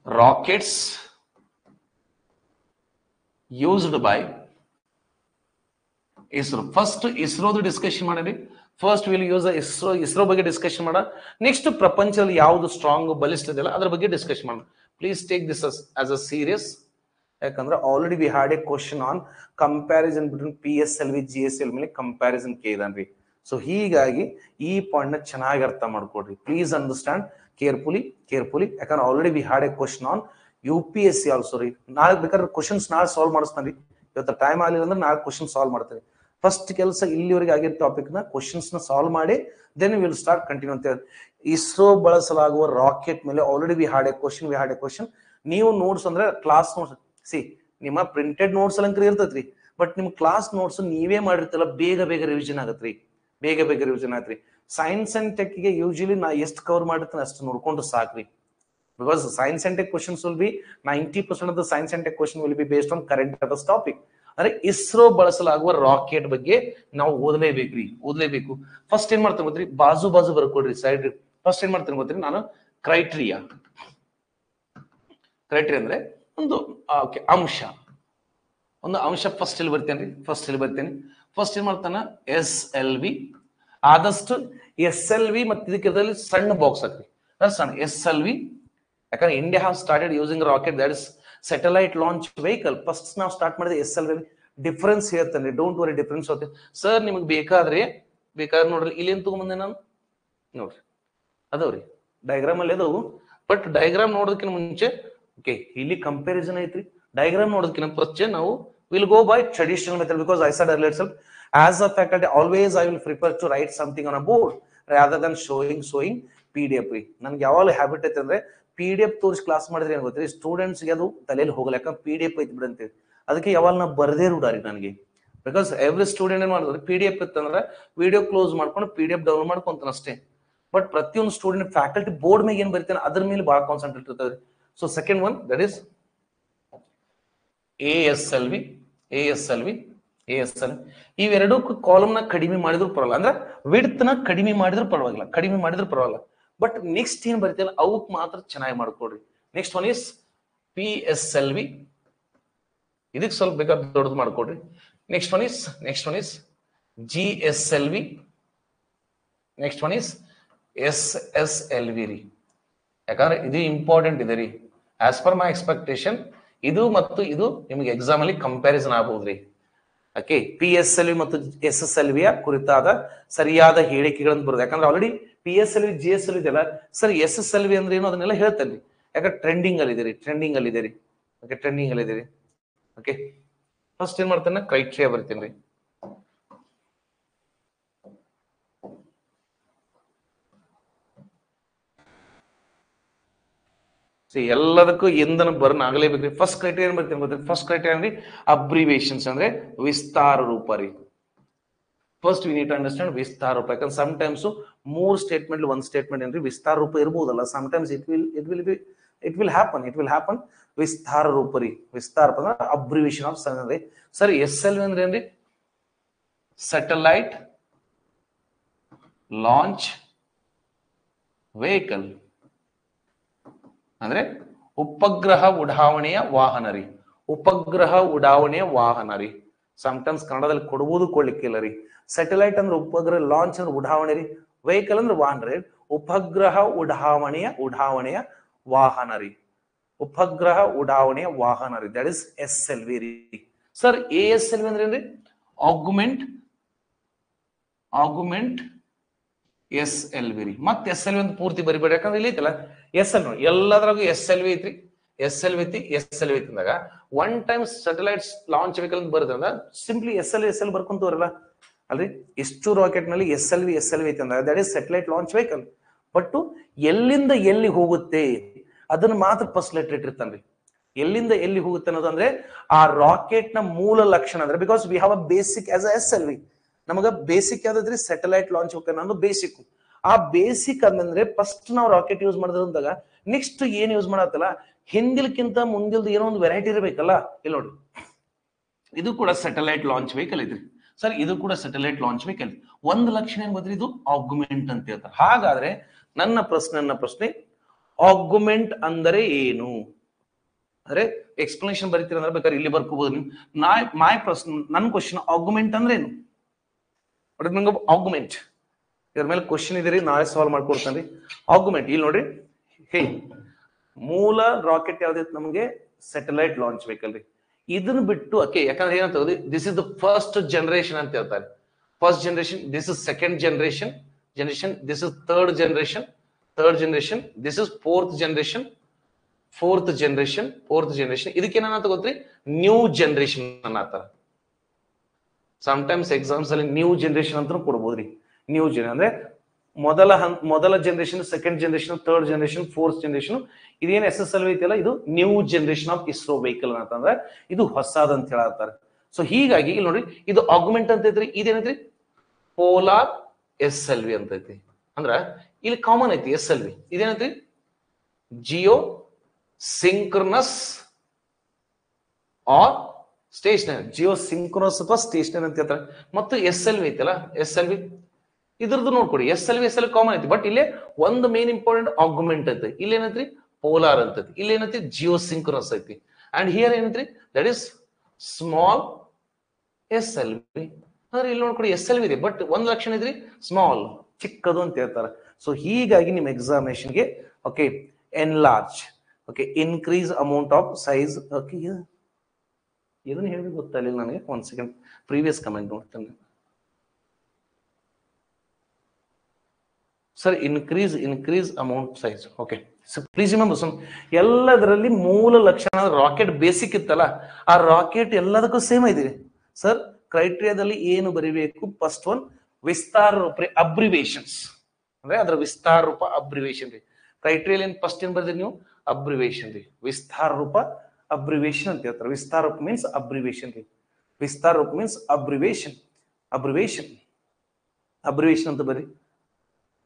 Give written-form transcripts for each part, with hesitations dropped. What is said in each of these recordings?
Rockets used by ISRO. First ISRO discussion ಮಾಡಿ. First we'll use the ISRO ಬಗ್ಗೆ discussion ಮಾಡ. Next ಪ್ರಪಂಚದಲ್ಲಿ ಯಾವುದು ಸ್ಟ್ರಾಂಗ್ ಬಲಿಷ್ಠ ಇದೆಯಲ್ಲ ಅದರ ಬಗ್ಗೆ discussion ಮಾಡೋಣ. Please take this as a serious. ಯಾಕಂದ್ರೆ already we had a question on comparison between PSLV GSL ಮೇಲೆ ಕಂಪ್ಯಾರಿಸನ್ ಕೇಳಿದಾನ್ರಿ. ಸೊ ಹೀಗಾಗಿ ಈ ಪಾಯಿಂಟ್ ನ ಚೆನ್ನಾಗಿ ಅರ್ಥ ಮಾಡ್ಕೊಡ್ರಿ. Please understand carefully. ಯಾಕಂದ್ರೆ already we had a question on UPSC also ರೀ. ನಾಳೆ ಬೇಕಾದ್ರೆ ಕ್ವಶನ್ಸ್ ನಾಳೆ ಸಾಲ್ವ್ ಮಾಡಿಸ್ತಾನೆ ರೀ. ಇವತ್ತು ಟೈಮ್ ಆಗಲಿಲ್ಲ ಅಂದ್ರೆ ನಾಳೆ ಕ್ವಶನ್ ಸಾಲ್ವ್ ಮಾಡ್ತಾರೆ. ಫಸ್ಟ್ ಕೆಲಸ ಇಲ್ಲಿವರೆಗೆ ಆಗಿರೋ ಟಾಪಿಕ್ ನ ಕ್ವಶನ್ಸ್ ನ ಸಾಲ್ವ್ ಮಾಡಿ ದೆನ್ ವಿಲ್ ಸ್ಟಾರ್ಟ್ ಕಂಟಿನ್ಯೂ ಅಂತ ಹೇಳಿ. ಇಸ್ರೋ ಬಳಸಲಾಗುವ ರಾಕೆಟ್ ಮೇಲೆ already we had a question. ನೀವು ನೋಟ್ಸ್ ಅಂದ್ರೆ ಕ್ಲಾಸ್ ನೋಟ್ಸ್ ನಿಮ್ಮ ಪ್ರಿಂಟೆಡ್ ನೋಟ್ಸ್ ಅಲಂಕರಿ ಇರ್ತೈತ್ರಿ. ಬಟ್ ನಿಮ್ ಕ್ಲಾಸ್ ನೋಟ್ಸ್ ನೀವೇ ಮಾಡಿರ್ತಿಲ್ಲ, ಬೇಗ ರಿವಿಷನ್ ಆಗತ್ರಿ. ಸೈನ್ಸ್ ಅಂಡ್ ಟೆಕ್ ಗೆ ಯೂಶಲಿ ನಾ ಎಷ್ಟು ಕವರ್ ಮಾಡಿರ್ತೀನಿ ಅಷ್ಟು ನೋಡ್ಕೊಂಡು ಸಾಕ್ರಿ. Because science and tech questions will be 90% of the science and tech question will be based on current affairs topic. ಅಂದ್ರೆ ಇಸ್ರೋ ಬಳಸಲಾಗುವ ರಾಕೆಟ್ ಬಗ್ಗೆ ನಾವು ಓದಲೇಬೇಕು. ಫಸ್ಟ್ ಏನ್ ಮಾಡ್ತೇನೆ ಗೊತ್ತ್ರಿ, ಬಾಜು ಬರ್ಕೊಡ್ರಿ ಸೈಡ್. ಫಸ್ಟ್ ಏನ್ ಮಾಡ್ತೇನೆ ಗೊತ್ತ್ರಿ, ನಾನು ಕ್ರೈಟೀರಿಯಾ ಅಂದ್ರೆ ಒಂದು ಅಂಶ ಫಸ್ಟ್ ಇಲ್ಲಿ ಬರ್ತೇನೆ. ಫಸ್ಟ್ ಏನ್ ಮಾಡ್ತಾನ SLV. ಆದಷ್ಟು SLV ಮತ್ತೆ ಇದಕ್ಕೆ ಸಣ್ಣ ಬಾಕ್ಸ್ ಹಾಕ್ರಿ. ಸಣ್ಣ SLV. ಯಾಕಂದ್ರೆ India have started using rocket that is satellite launch vehicle. First ನಾವು ಸ್ಟಾರ್ಟ್ ಮಾಡಿದ SLV. ಡಿಫರೆನ್ಸ್ ಹೇಳ್ತಾನೆ, ಡೋಂಟ್ ವರಿ, ಡಿಫರೆನ್ಸ್ ಹೋಗ್ತದೆ ಸರ್. ನಿಮ್ಗೆ ಬೇಕಾದ್ರೆ ನೋಡ್ರಿ ಇಲ್ಲಿ ಏನ್ ತಗೊಂಬಂದೆ ನಾನು, ನೋಡ್ರಿ ಅದಾವ್ರಿ ಡಯಾಗ್ರಾಮ್ ಅಲ್ಲಿ ಅದಾವು. ಬಟ್ ಡಯಾಗ್ರಾಮ್ ನೋಡೋದಕ್ಕಿಂತ ಮುಂಚೆ ಇಲ್ಲಿ ಕಂಪ್ಯಾರಿಸನ್ ಐತ್ರಿ. ಡಯಾಗ್ರಾಮ್ ನೋಡೋದಕ್ಕಿಂತ ಮುಂಚೆ ನಾವು will go by traditional method because I said earlier itself as a faculty always I will prefer to write something on a board rather than showing PDF. ನನ್ಗೆ ಯಾವಾಗ habit ಐತೆ ಅಂದ್ರೆ PDF ತೋರಿಸಿ class ಮಾಡಿದ್ರೆ ಏನ್ ಗೊತ್ತ್ರಿ, ಸ್ಟೂಡೆಂಟ್ಸ್ಗೆ ಅದು ತಲೆಯಲ್ಲಿ ಹೋಗಲ್ಲ. ಯಾಕಂದ್ರೆ PDF ಐತಿ ಬಿಡಂತೇಳಿ ಅದಕ್ಕೆ ಯಾವಾಗ ನಾ ಬರ್ದೇ ರೂಢಾರಿ ನನಗೆ. ಬಿಕಾಸ್ ಎವ್ರಿ ಸ್ಟೂಡೆಂಟ್ ಏನ್ ಮಾಡಿದ್ರೆ PDF ಇತ್ತಂದ್ರೆ ವಿಡಿಯೋ ಕ್ಲೋಸ್ ಮಾಡ್ಕೊಂಡು PDF ಡೌನ್ಲೋಡ್ ಮಾಡ್ಕೊಂತಾನ ಅಷ್ಟೇ. ಬಟ್ ಪ್ರತಿಯೊಂದು ಸ್ಟೂಡೆಂಟ್ ಫ್ಯಾಕಲ್ಟಿ ಬೋರ್ಡ್ ಮೇಲೆ ಏನ್ ಬರೀತಾನೆ ಅದ್ರ ಮೇಲೆ ಬಹಳ ಕಾನ್ಸಂಟ್ರೇಟ್ ಇರ್ತದೆ. So second one that is ASLV. ಇವೆರಡೂ ಕಾಲಮ್ ನ ಕಡಿಮೆ ಮಾಡಿದ್ರು ಪರವಾಗಿಲ್ಲ, ಅಂದ್ರೆ ವಿಡ್ತ್ ನ ಕಡಿಮೆ ಮಾಡಿದ್ರು ಪರವಾಗಿಲ್ಲ. ಬಟ್ ನೆಕ್ಸ್ಟ್ ಏನ್ ಬರೀತಿಲ್ಲ ಅವಕ್ ಮಾತ್ರ ಚೆನ್ನಾಗಿ ಮಾಡ್ಕೊಡ್ರಿ. Next one is PSLV. ಇದಕ್ಕೆ ಸ್ವಲ್ಪ ಬೇಕಾದ್ರೆ ದೊಡ್ಡದು ಮಾಡ್ಕೊಡ್ರಿ. Next one is GSLV. Next one is SSLV ರೀ. ಯಾಕಂದ್ರೆ ಇದು ಇಂಪಾರ್ಟೆಂಟ್ ಇದೆ ರೀ. ಆಸ್ ಪರ್ ಮೈ ಎಕ್ಸ್ಪೆಕ್ಟೇಷನ್ ಇದು ಮತ್ತು ಇದು ನಿಮಗೆ ಎಕ್ಸಾಮ್ ಅಲ್ಲಿ ಕಂಪ್ಯಾರಿಸನ್ ಆಗಬಹುದ್ರಿ. ಓಕೆ, PSLV ಮತ್ತು SSLV ಕುರಿತಾದ ಸರಿಯಾದ ಹೇಳಿಕೆಗಳನ್ನು ಬರೋದು. ಯಾಕಂದ್ರೆ ಆಲ್ರೆಡಿ PSLV GSLV ಇದೆಲ್ಲ ಸರ್, SSLV ಅಂದ್ರೆ ಏನು ಅದನ್ನೆಲ್ಲ ಹೇಳ್ತೇನೆ. ಯಾಕಂದ್ರೆ ಟ್ರೆಂಡಿಂಗ್ ಅಲ್ಲಿ ಇದೆ. ಓಕೆ, ಫಸ್ಟ್ ಏನ್ ಮಾಡ್ತೇನೆ, ಕ್ರೈಟೀರಿಯಾ ಬರ್ತೀನಿ. ಎಲ್ಲದಕ್ಕೂ ಎಂದನ ಬರ್ನ್ ಆಗಲೇಬೇಕ್ರಿ. ಫಸ್ಟ್ ಕ್ರೈಟೀರಿಯಾ ಬರ್ತೀನಿ ಗೊತ್ತಿಲ್ಲ. ಫಸ್ಟ್ ಕ್ರೈಟೀರಿಯಾ ಅಂದ್ರೆ ಅಬ್ರಿವೇಷನ್ಸ್ ಅಂದ್ರೆ ವಿಸ್ತಾರ ರೂಪ ರೀ. First we need to understand ವಿಸ್ತಾರ ರೂಪ. ಯಾಕಂದ್ರೆ ಸಮ್ ಟೈಮ್ಸ್ 3 ಸ್ಟೇಟ್ಮೆಂಟ್ ಒಂದು ಸ್ಟೇಟ್ಮೆಂಟ್ ಏನ್ರಿ ವಿಸ್ತಾರ ರೂಪ ಇರ್ಬೋದಲ್ಲ. Sometimes it will happen ವಿಸ್ತಾರ ರೂಪ ರೀ. ವಿಸ್ತಾರ ಅಂದ್ರೆ ಅಬ್ರಿವೇಷನ್ ಆಫ್ ಸನ್ ಅಂದ್ರೆ. ಸರ್ SLV ಅಂದ್ರೆ ಏನ್ರಿ, ಸ್ಯಾಟಲೈಟ್ ಲಾಂಚ್ ವೆಹಿಕಲ್ ಅಂದ್ರೆ ಉಪಗ್ರಹ ಉಡಾವಣೆಯ ವಾಹನ ರೀ. ಸಮ್ಟೈಮ್ಸ್ ಕನ್ನಡದಲ್ಲಿ ಕೊಡಬಹುದು, ಕೊಡ್ಲಿಕ್ಕಿಲ್ಲ ರೀ. ಸ್ಯಾಟಲೈಟ್ ಅಂದ್ರೆ ಉಪಗ್ರಹ, ಲಾಂಚ್ ಅಂದ್ರೆ ಉಡಾವಣೆ ರೀ, ವೆಹಿಕಲ್ ಅಂದ್ರೆ ವಾಹನ ರೀ. ಉಪಗ್ರಹ ಉಡಾವಣೆಯ ವಾಹನ ರೀ. ದಟ್ ಇಸ್ SLV ರೀ. ಸರ್ ASLV ಅಂದ್ರೆ ಏನ್ರಿ, ಆಗುಮೆಂಟ್ SLV ರೀ. ಮತ್ತೆ SLV ಅಂತ ಪೂರ್ತಿ ಬರಿಬೇಡಿ. ಯಾಕಂದ್ರೆ ಇಲ್ಲಿ ಐತಲ್ಲ SL ನೋಡಿ, ಎಲ್ಲದ್ರಾಗೂ SLV ಐತ್ರಿ. SLV ಅಂದಾಗ one time satellite launch vehicle ಅಂತ ಬರುತ್ತೆ. ಸಿಂಪ್ಲಿ SL ಬರ್ಕೊಂತವ್ರಲ್ಲ ಅಲ್ರಿ. ಇಷ್ಟು ರಾಕೆಟ್ ನಲ್ಲಿ SLV ಐತಿ ಅಂದಾಗ that is satellite launch vehicle. But ಎಲ್ಲಿಂದ ಎಲ್ಲಿ ಹೋಗುತ್ತೆ ಅದನ್ನ ಮಾತ್ರ ಫಸ್ಟ್ ಲೆಟರ್ ಇಟ್ಟಿರ್ತಾನ್ರಿ. ಎಲ್ಲಿಂದ ಎಲ್ಲಿ ಹೋಗುತ್ತೆ ಅನ್ನೋದಂದ್ರೆ ಆ ರಾಕೆಟ್ ನ ಮೂಲ ಲಕ್ಷಣ ಅಂದ್ರೆ, because we have a basic as a SLV. ನಮಗ ಬೇಸಿಕ್ ಯಾವ್ದಾದ್ರಿ, ಸ್ಯಾಟಲೈಟ್ ಲಾಂಚ್ ವೆಹಿಕಲ್ ಅನ್ನೋದು ಬೇಸಿಕ್. ಆ ಬೇಸಿಕ್ ಅಂದ್ರೆ ಫಸ್ಟ್ ನಾವು ರಾಕೆಟ್ ಯೂಸ್ ಮಾಡಿದ್ರಂದಾಗ ನೆಕ್ಸ್ಟ್ ಏನ್ ಯೂಸ್ ಮಾಡತ್ತಲ್ಲ, ಹಿಂದಿಲ್ಕಿಂತ ಮುಂದಿಲ್ದು ಏನೋ ಒಂದು ವೆರೈಟಿ ಇರಬೇಕಲ್ಲ. ಇಲ್ಲಿ ನೋಡಿ, ಇದು ಕೂಡ ಸ್ಯಾಟಲೈಟ್ ಲಾಂಚ್ ವೆಹಿಕಲ್ ಐತ್ರಿ. ಸರ್ ಇದು ಕೂಡ ಸ್ಯಾಟಲೈಟ್ ಲಾಂಚ್ ವೆಹಿಕಲ್. ಒಂದು ಲಕ್ಷಣ ಏನ್ ಗೊತ್ತ್ರಿ, ಇದು ಆಗುಮೆಂಟ್ ಅಂತ ಹೇಳ್ತಾರೆ. ಹಾಗಾದ್ರೆ ನನ್ನ ಪ್ರಶ್ನೆ ಆಗುಮೆಂಟ್ ಅಂದರೆ ಏನು ಅಂದ್ರೆ ಎಕ್ಸ್ಪ್ಲನೇಷನ್ ಬರೀತೀರ ಅಂದ್ರೆ ಬೇಕಾದ್ರೆ ಇಲ್ಲಿ ಬರ್ಕೋಬಹುದು ನೀವು. ಮೈ ಪ್ರಶ್ನೆ, ನನ್ನ ಕ್ವಶನ್ ಆಗುಮೆಂಟ್ ಅಂದ್ರೆ ಏನು? ಆಗುಮೆಂಟ್ ಇದ್ರ ಮೇಲೆ ಕ್ವಶನ್ ಇದೆ ರೀ, ನಾಳೆ ಸಾಲ್ವ್ ಮಾಡ್ಕೊಡ್ತಾನೆ ರೀ. ಆಗುಮೆಂಟ್ ಇಲ್ಲಿ ನೋಡ್ರಿ, ಹೇ ಮೂಲ ರಾಕೆಟ್ ಯಾವ್ದಿತ್ತು ನಮಗೆ? ಸ್ಯಾಟಲೈಟ್ ಲಾಂಚ್ ವೆಹಿಕಲ್ ರೀ. ಇದನ್ನ ಬಿಟ್ಟು ಓಕೆ, ಯಾಕಂದ್ರೆ ಏನಂತ this is the first generation ಅಂತ ಹೇಳ್ತಾರೆ. First generation, this is second generation, this is third generation, this is fourth generation, ಇದಕ್ಕೆ ಏನಂತ ಗೊತ್ತ್ರಿ? ನ್ಯೂ ಜನರೇಷನ್ ಅನ್ನತ್ತಾರ. ಸಮ್ಟೈಮ್ಸ್ ಎಕ್ಸಾಮ್ಸ್ ಅಲ್ಲಿ ನ್ಯೂ ಜನರೇಷನ್ ಅಂತ ಕೊಡ್ಬೋದ್ರಿ. ನ್ಯೂ ಅಂದ್ರೆ ಮೊದಲ ಜನರೇಷನ್, second generation, third generation, fourth generation. ಇದೇನು SSLV ಐತಿಲ್ಲ, ಇದು new generation of ISRO vehicle ಅಂತಂದ್ರೆ ಇದು ಹೊಸದಂತ ಹೇಳತ್ತಾರೆ. ಸೊ ಹೀಗಾಗಿ ಇಲ್ಲಿ ನೋಡ್ರಿ, ಇದು ಆಗುಮೆಂಟ್ ಅಂತ ಐತ್ರಿ, ಇದೇನೈತ್ರಿ? ಪೋಲಾರ್ SLV ಅಂತ ಐತಿ. ಅಂದ್ರ ಇಲ್ಲಿ ಕಾಮನ್ ಐತಿ SLV, ಇದೇನೈತ್ರಿ? Geosynchronous or stationary, geosynchronous ಅಥವಾ ಸ್ಟೇಷನರಿ ಅಂತ ಹೇಳ್ತಾರೆ. ಮತ್ತು SLV ಐತಲ್ಲ, SLV ಇದ್ರದ್ದು ನೋಡ್ಕೊಡಿ, SLV ಕಾಮನ್ ಐತಿ. ಬಟ್ ಇಲ್ಲೇ ಒಂದು ಮೇನ್ ಇಂಪಾರ್ಟೆಂಟ್ ಆಗುಮೆಂಟ್ ಐತಿ. ಇಲ್ಲಿ ಏನೈತ್ರಿ? ಪೋಲಾರ್ ಅಂತೈತಿ. ಇಲ್ಲಿ ಏನೈತಿ? ಜಿಯೋ ಸಿಂಕ್ರನಸ್ ಐತಿ. ಅಂಡ್ ಹಿಯರ್ ಏನೈತ್ರಿ? That is small SLV. ಅಂದ್ರೆ ಇಲ್ಲಿ ನೋಡ್ಕೊಡಿ SLV ಇದೆ, ಬಟ್ ಒಂದ್ ಲಕ್ಷಣ ಇದ್ರಿ ಸ್ಮಾಲ್, ಚಿಕ್ಕದು ಅಂತ ಹೇಳ್ತಾರೆ. ಸೊ ಹೀಗಾಗಿ ನಿಮ್ಮ ಎಕ್ಸಾಮಿನೇಷನ್ಗೆ okay enlarge, okay increase amount of size. Okay ಇದನ್ನ ಹೇಳಿ ಗೊತ್ತಾಗಲಿಲ್ಲ ನನಗೆ, ಒಂದ್ ಸೆಕೆಂಡ್ ಪ್ರೀವಿಯಸ್ ಕಮೆಂಟ್ ನೋಡ್ತೇನೆ sir. Increase amount size. Okay, so please remember ಎಲ್ಲದರಲ್ಲಿ ಮೂಲ ಲಕ್ಷಣ ರಾಕೆಟ್ ಬೇಸಿಕ್ ಇತ್ತಲ್ಲ, ಆ ರಾಕೆಟ್ ಎಲ್ಲದಕ್ಕೂ ಸೇಮ್ ಐತಿ ಸರ್. ಕ್ರೈಟೀರಿಯಾದಲ್ಲಿ ಏನು ಬರಿಬೇಕು? ಫಸ್ಟ್ ಒನ್ ವಿಸ್ತಾರ ರೂಪ ಅಬ್ರಿವೇಶನ್ಸ್, ಅಂದ್ರೆ ಅದರ ವಿಸ್ತಾರ ರೂಪ ಅಬ್ರಿವೇಶನ್ ರೀ. ಕ್ರೈಟೀರಿಯಲ್ ಏನ್ ಫಸ್ಟ್ ಏನ್ ಬರ್ದಿರಿ ನೀವು? ಅಬ್ರಿವೇಶನ್ ರೀ. ವಿಸ್ತಾರ ರೂಪ ಅಬ್ರಿವೇಶನ್ ಅಂತ ಹೇಳ್ತಾರೆ. ವಿಸ್ತಾರ ರೂಪ ಮೀನ್ಸ್ ಅಬ್ರಿವೇಶನ್ ರೀ. ವಿಸ್ತಾರ ರೂಪ ಮೀನ್ಸ್ ಅಬ್ರಿವೇಶನ್ ಅಂತ ಬರ್ರಿ.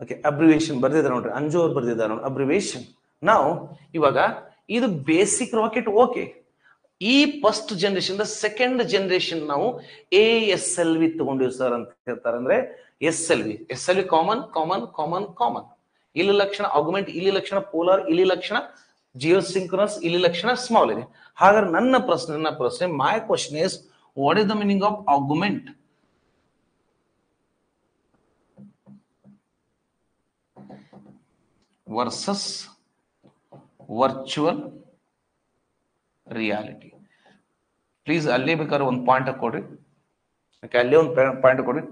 ಓಕೆ, ಅಬ್ರಿವೇಶನ್ ಬರ್ದಿದ್ದಾರೆ ನೋಡ್ರಿ, ಅಂಜು ಅವ್ರು ಬರ್ದಿದ್ದಾರೆ ನೋಡಿ ಅಬ್ರಿವೇಶನ್. ನಾವು ಇವಾಗ ಇದು ಬೇಸಿಕ್ ರಾಕೆಟ್. ಓಕೆ, ಈ ಫಸ್ಟ್ ಜನರೇಷನ್ ಸೆಕೆಂಡ್ ಜನರೇಷನ್ ನಾವು ASLV ತಗೊಂಡಿವಿ ಸರ್ ಅಂತ ಹೇಳ್ತಾರೆ. ಅಂದ್ರೆ SLV ಕಾಮನ್. ಇಲ್ಲಿ ಲಕ್ಷಣ ಆಗುಮೆಂಟ್, ಇಲ್ಲಿ ಲಕ್ಷಣ ಪೋಲಾರ್, ಇಲ್ಲಿ ಲಕ್ಷಣ ಜಿಯೋಸಿಂಕ್ರನಸ್, ಇಲ್ಲಿ ಲಕ್ಷಣ ಸ್ಮಾಲ್ ಇದೆ. ಹಾಗಾದ್ರೆ ನನ್ನ ಪ್ರಶ್ನೆ my question is what is the meaning of augment? Versus virtual reality. Please ಅಲ್ಲೇ ಬೇಕಾದ್ರೆ ಒಂದು ಪಾಯಿಂಟ್ ಕೊಡ್ರಿ, ಅಲ್ಲೇ ಒಂದು ಪಾಯಿಂಟ್ ಕೊಡ್ರಿ.